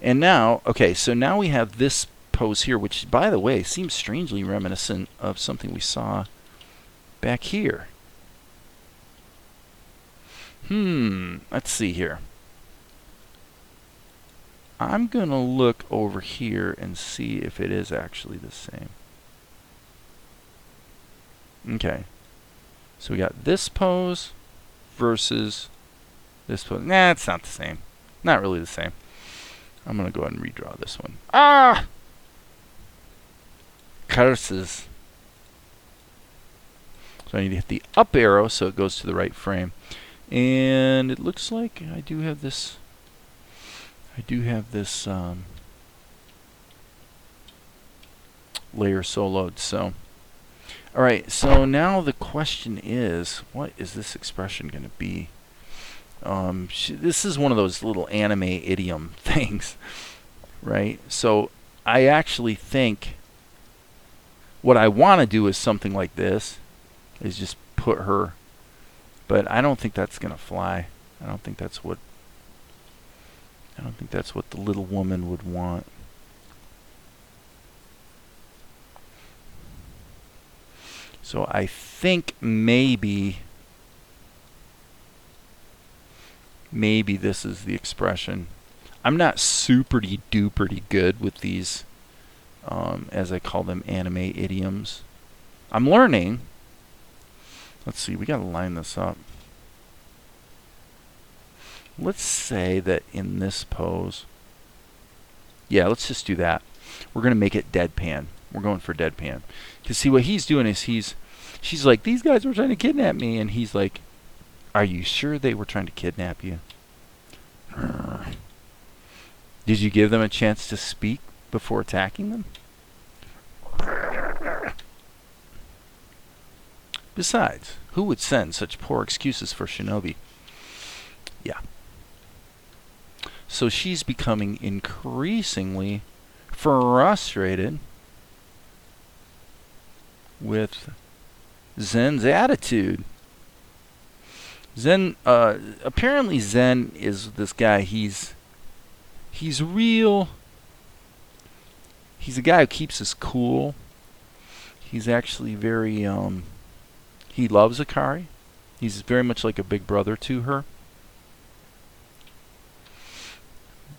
And now, okay, so now we have this pose here, which, by the way, seems strangely reminiscent of something we saw back here. Let's see here. I'm going to look over here and see if it is actually the same. Okay. So we got this pose versus this pose. Nah, it's not the same. Not really the same. I'm going to go ahead and redraw this one. Ah! Curses. So I need to hit the up arrow so it goes to the right frame. And it looks like I do have this layer soloed. So, all right. So now the question is, what is this expression going to be? This is one of those little anime idiom things, right? So I actually think what I want to do is something like this, is just put her, but I don't think that's going to fly. I don't think that's what the little woman would want. So I think maybe this is the expression. I'm not superty duperty good with these, as I call them, anime idioms. I'm learning. Let's see, we gotta line this up. Let's say that in this pose, yeah, let's just do that. We're gonna make it deadpan. We're going for deadpan. Because see, what he's doing is she's like, these guys were trying to kidnap me, and he's like, are you sure they were trying to kidnap you? Did you give them a chance to speak before attacking them? Besides, who would send such poor excuses for Shinobi? Yeah. So she's becoming increasingly frustrated with Zen's attitude. Zen, apparently Zen is this guy. He's real. He's a guy who keeps his cool. He's actually very, he loves Akari. He's very much like a big brother to her.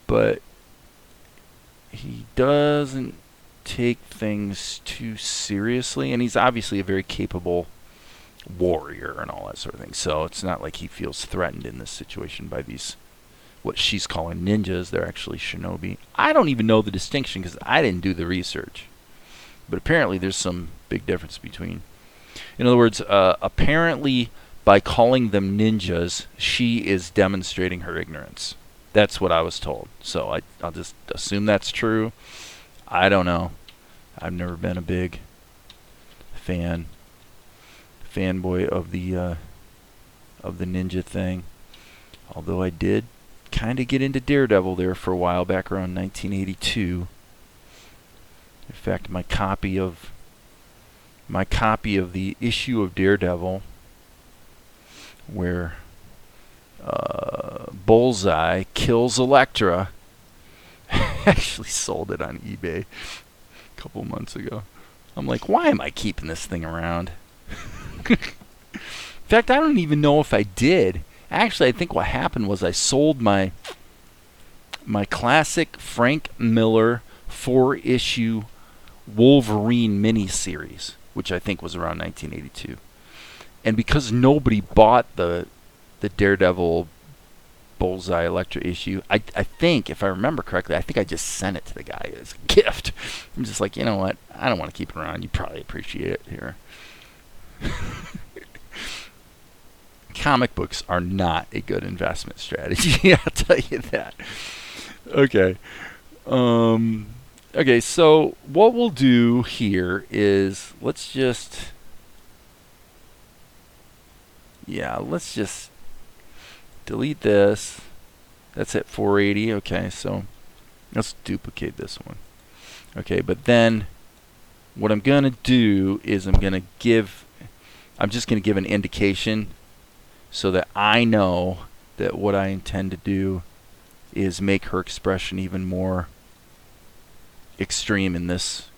But he doesn't take things too seriously, and he's obviously a very capable warrior and all that sort of thing. So it's not like he feels threatened in this situation by these, what she's calling ninjas. They're actually shinobi. I don't even know the distinction because I didn't do the research. But apparently there's some big difference between. In other words, apparently by calling them ninjas, she is demonstrating her ignorance. That's what I was told. So I'll just assume that's true. I don't know. I've never been a big fanboy of the ninja thing. Although I did kind of get into Daredevil there for a while back around 1982. In fact, my copy of the issue of Daredevil where Bullseye kills Elektra, actually sold it on eBay a couple months ago. I'm like, why am I keeping this thing around? In fact, I don't even know if I did. Actually, I think what happened was I sold my classic Frank Miller 4-issue Wolverine miniseries, which I think was around 1982. And because nobody bought the Daredevil Bullseye Elektra issue, I think, if I remember correctly, I think I just sent it to the guy as a gift. I'm just like, you know what? I don't want to keep it around. You probably appreciate it here. Comic books are not a good investment strategy. I'll tell you that. Okay. Okay, so what we'll do here is let's just delete this. That's at 480. Okay, so let's duplicate this one. Okay, but then what I'm going to do is I'm just going to give an indication so that I know that what I intend to do is make her expression even more extreme in this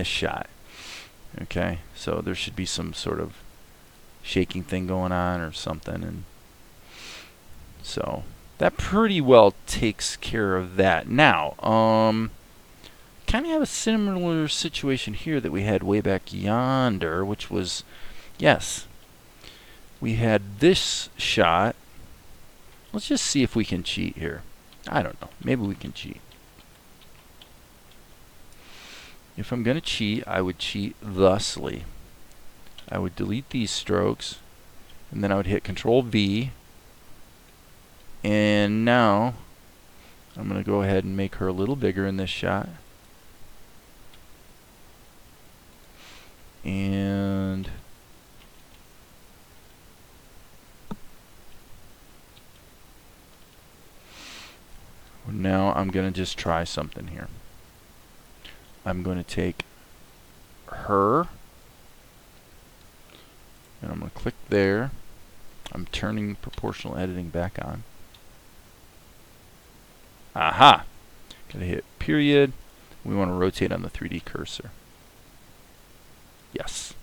shot. Okay, so there should be some sort of shaking thing going on or something, and so that pretty well takes care of that. Now, kind of have a similar situation here that we had way back yonder, which was, yes, we had this shot. Let's just see if we can cheat here. I don't know. Maybe we can cheat. If I'm going to cheat, I would cheat thusly. I would delete these strokes, and then I would hit Control V. And now I'm going to go ahead and make her a little bigger in this shot. And now I'm going to just try something here. I'm going to take her, and I'm going to click there. I'm turning proportional editing back on. Aha! Got to hit period. We want to rotate on the 3D cursor. Yes.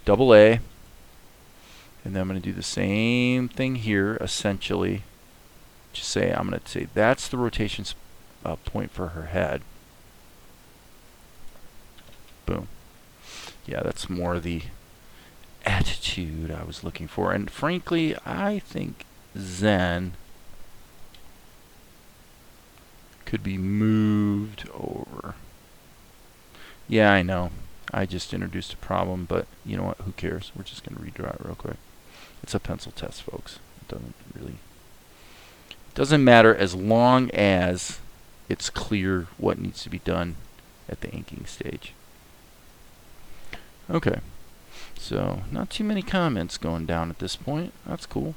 Double A. And then I'm going to do the same thing here, essentially. Just say, I'm going to say that's the rotation point for her head. Boom. Yeah, that's more the attitude I was looking for. And frankly, I think Zen could be moved over. Yeah, I know. I just introduced a problem, but you know what? Who cares? We're just going to redraw it real quick. It's a pencil test, folks. It doesn't matter as long as it's clear what needs to be done at the inking stage. Okay, so not too many comments going down at this point. That's cool.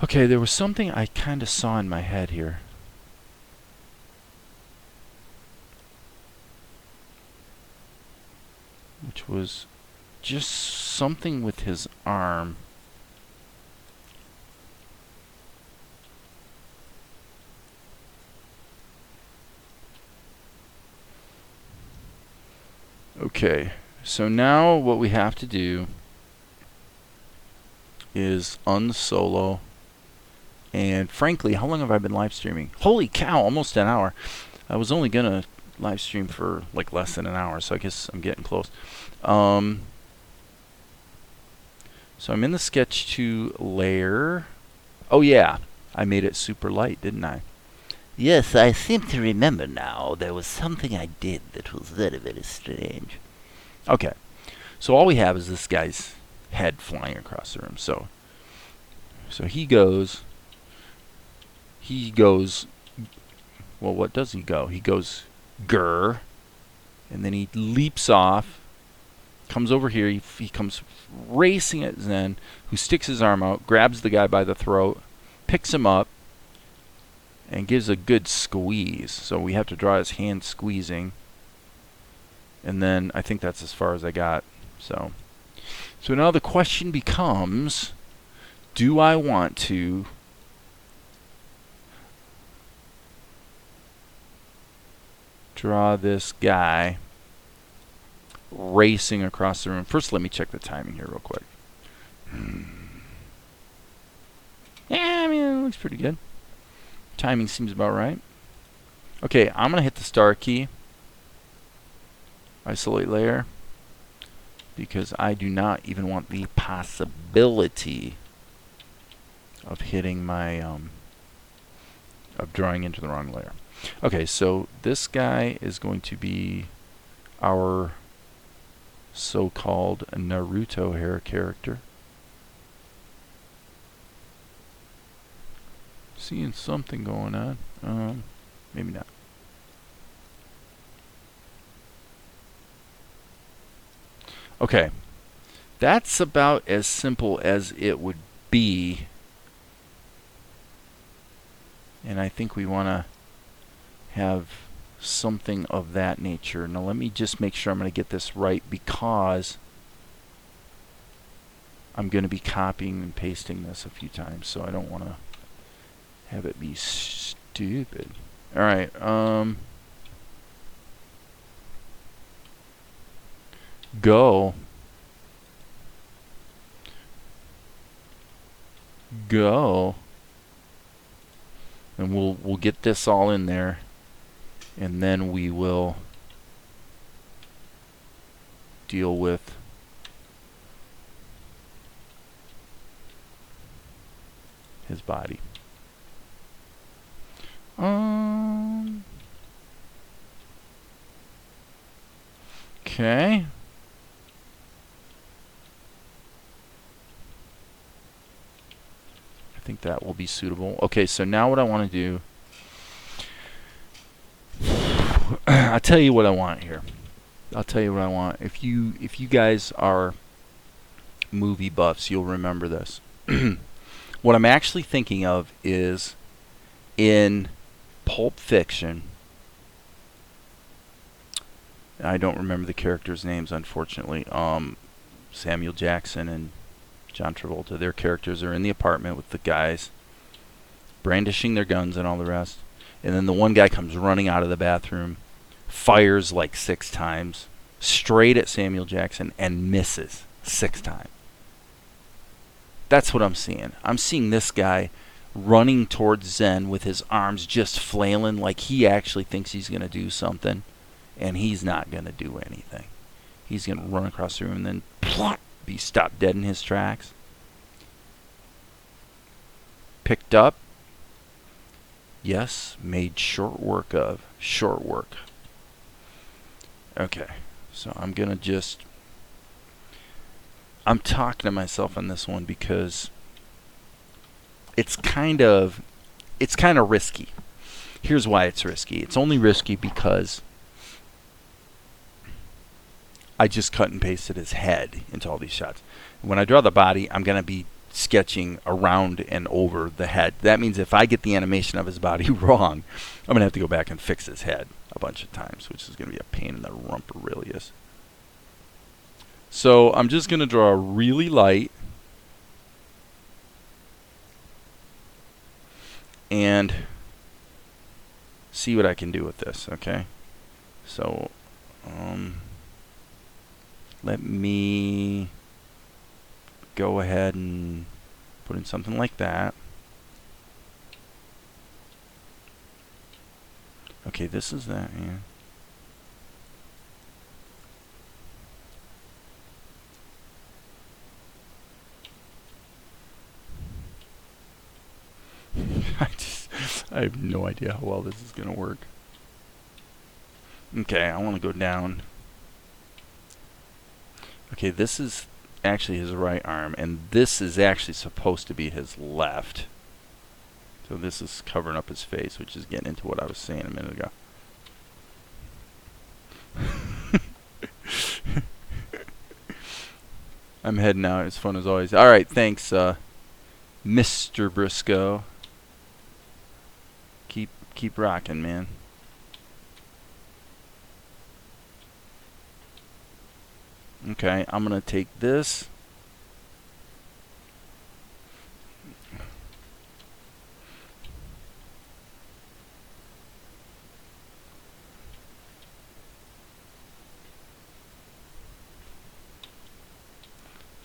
Okay, there was something I kind of saw in my head here. Which was just something with his arm. Okay, so now what we have to do is unsolo. And frankly, how long have I been live streaming? Holy cow, almost an hour. I was only going to live stream for like less than an hour, so I guess I'm getting close. So I'm in the Sketch 2 layer. Oh yeah, I made it super light, didn't I? Yes, I seem to remember now. There was something I did that was very, very strange. Okay, so all we have is this guy's head flying across the room. So he goes, well, what does he go? He goes, grr, and then he leaps off, comes over here, he comes racing at Zen, who sticks his arm out, grabs the guy by the throat, picks him up, and gives a good squeeze. So we have to draw his hand squeezing. And then I think that's as far as I got. So now the question becomes, do I want to draw this guy racing across the room? First, let me check the timing here real quick. Yeah, I mean, it looks pretty good. Timing seems about right. Okay, I'm going to hit the star key. Isolate layer. Because I do not even want the possibility of hitting my, of drawing into the wrong layer. Okay, so this guy is going to be our so-called Naruto hair character. Seeing something going on. Maybe not. Okay. That's about as simple as it would B. And I think we want to have something of that nature. Now let me just make sure I'm going to get this right, because I'm going to be copying and pasting this a few times, so I don't want to have it be stupid. Alright, go. And we'll get this all in there, and then we will deal with his body. Okay. I think that will be suitable. Okay, so now what I want to do, I'll tell you what I want here. I'll tell you what I want. If you guys are movie buffs, you'll remember this. What I'm actually thinking of is, in Pulp Fiction, I don't remember the characters' names, unfortunately. Samuel Jackson and John Travolta, their characters are in the apartment with the guys brandishing their guns and all the rest. And then the one guy comes running out of the bathroom, fires like 6 times straight at Samuel Jackson and misses 6 times. That's what I'm seeing. I'm seeing this guy running towards Zen with his arms just flailing like he actually thinks he's going to do something, and he's not going to do anything. He's going to run across the room and then plop, be stopped dead in his tracks. Picked up. Yes, made short work of. Short work. Okay, so I'm going to just... I'm talking to myself on this one because it's kind of risky. Here's why it's risky. It's only risky because I just cut and pasted his head into all these shots. When I draw the body, I'm going to be sketching around and over the head. That means if I get the animation of his body wrong, I'm going to have to go back and fix his head a bunch of times, which is going to be a pain in the rumper-really-is. So I'm just going to draw really light and see what I can do with this, okay? So let me go ahead and put in something like that. Okay, this is that, yeah. I have no idea how well this is going to work. Okay, I want to go down. Okay, this is actually his right arm, and this is actually supposed to be his left. So this is covering up his face, which is getting into what I was saying a minute ago. I'm heading out. It's fun as always. All right, thanks, Mr. Briscoe. Keep rocking, man. Okay, I'm gonna take this.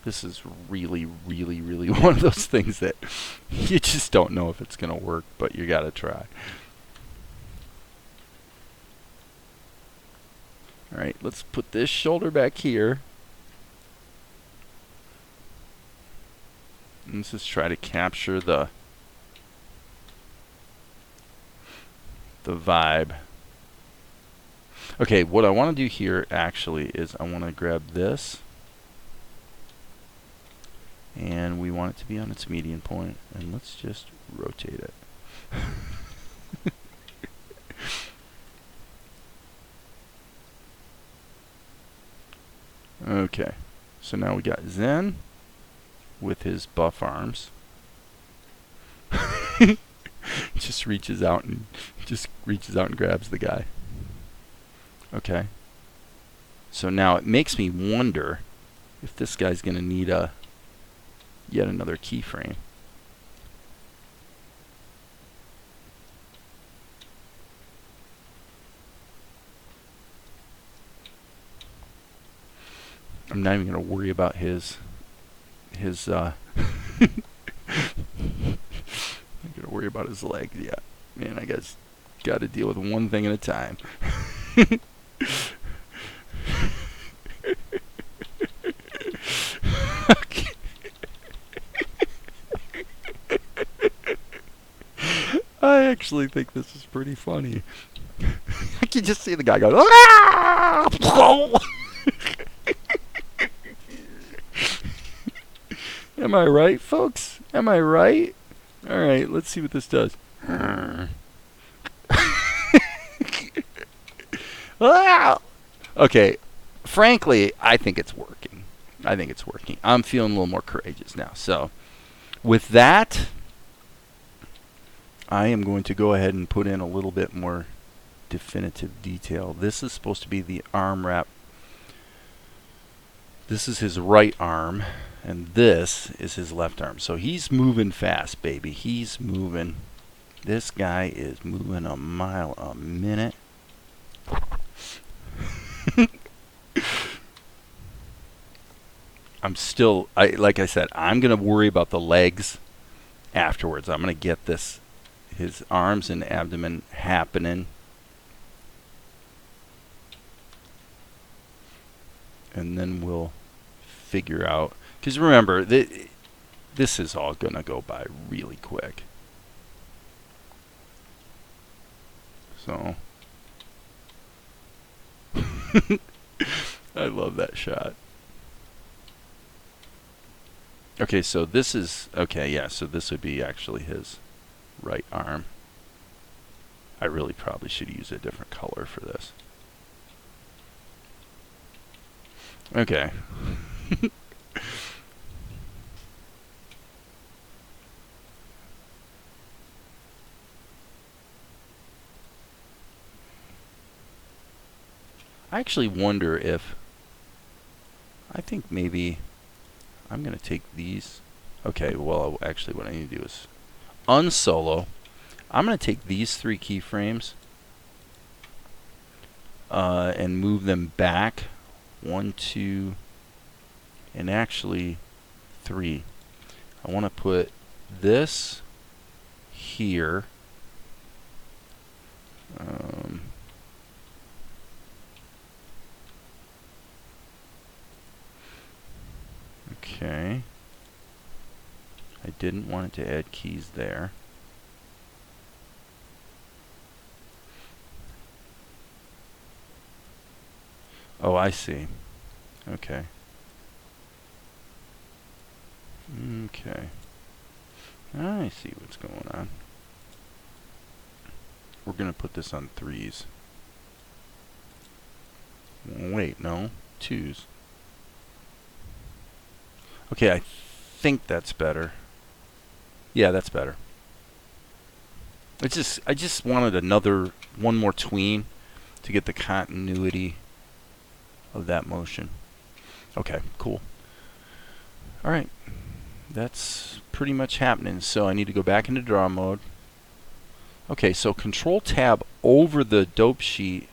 This is really, really, really one of those things that you just don't know if it's gonna work, but you gotta try. Alright, let's put this shoulder back here. And let's just try to capture the vibe. Okay, what I want to do here actually is I want to grab this, and we want it to be on its median point, and let's just rotate it. Okay, so now we got Zen. with his buff arms. just reaches out and grabs the guy. Okay. So now it makes me wonder if this guy's going to need yet another keyframe. I'm not even going to worry about his I'm not going to worry about his legs yet. Man, I guess got to deal with one thing at a time. I actually think this is pretty funny. I can just see the guy going, "Ah!" Am I right, folks? Am I right? All right, let's see what this does. Okay, frankly, I think it's working. I'm feeling a little more courageous now. So, with that, I am going to go ahead and put in a little bit more definitive detail. This is supposed to be the arm wrap. This is his right arm, and this is his left arm. So he's moving fast, baby. He's moving. This guy is moving a mile a minute. Like I said, I'm going to worry about the legs afterwards. I'm going to get his arms and abdomen happening. And then we'll figure out. Because remember, this is all going to go by really quick. So. I love that shot. Okay, so this is. Okay, yeah, so this would be actually his right arm. I really probably should use a different color for this. Okay. I actually wonder if I think maybe I'm going to take these. Okay, well, actually what I need to do is unsolo. I'm going to take these 3 keyframes and move them back 1, 2, and actually 3. I want to put this here. Okay. I didn't want it to add keys there. Oh, I see. Okay. Okay. I see what's going on. We're going to put this on 3s. Wait, no. 2s. Okay, I think that's better. Yeah, that's better. I just wanted one more tween to get the continuity of that motion. Okay, cool. All right. That's pretty much happening. So I need to go back into draw mode. Okay, so Control Tab over the dope sheet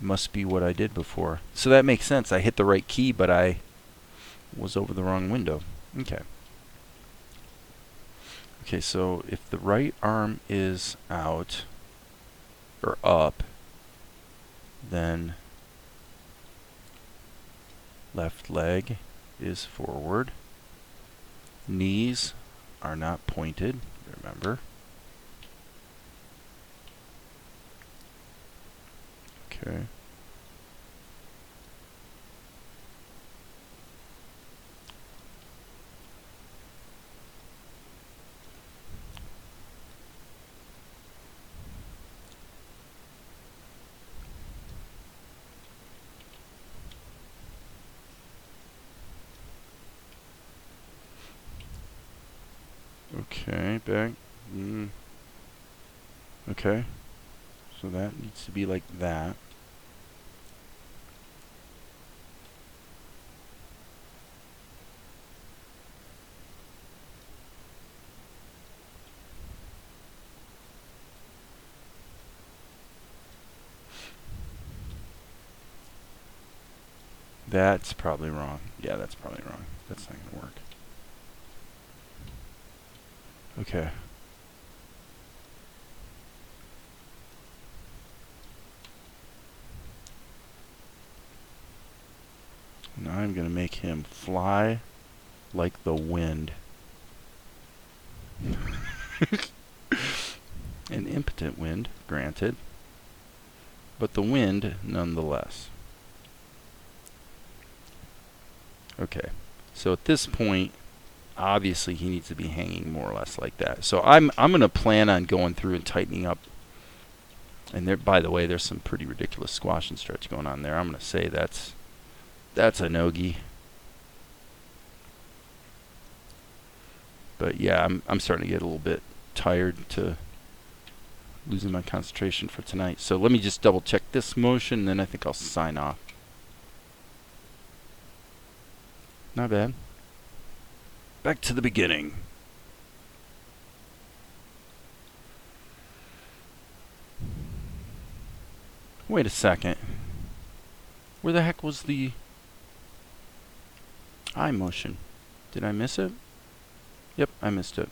must be what I did before. So that makes sense. I hit the right key, but I was over the wrong window. Okay. Okay, so if the right arm is out or up, then left leg is forward. Knees are not pointed, remember. Okay. Okay, back. Okay. So that needs to be like that. That's probably wrong. Yeah, that's probably wrong. That's not going to work. Okay. Now I'm going to make him fly like the wind. An impotent wind, granted, but the wind nonetheless. Okay, so at this point, obviously he needs to be hanging more or less like that. So I'm going to plan on going through and tightening up. And there, by the way, there's some pretty ridiculous squash and stretch going on there. I'm going to say that's a no-gi. But yeah, I'm starting to get a little bit tired to losing my concentration for tonight. So let me just double check this motion, and then I think I'll sign off. Not bad. Back to the beginning. Wait a second. Where the heck was the eye motion? Did I miss it? Yep, I missed it.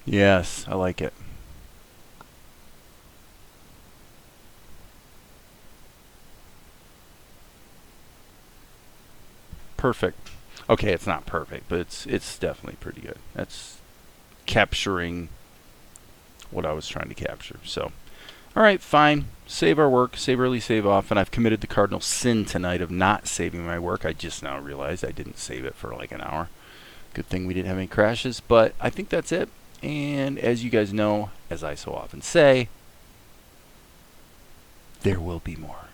Yes, I like it. Perfect. Okay, it's not perfect, but it's definitely pretty good. That's capturing what I was trying to capture. So, all right, fine. Save our work, save early, save often. I've committed the cardinal sin tonight of not saving my work. I just now realized I didn't save it for like an hour. Good thing we didn't have any crashes, but I think that's it. And as you guys know, as I so often say, there will be more.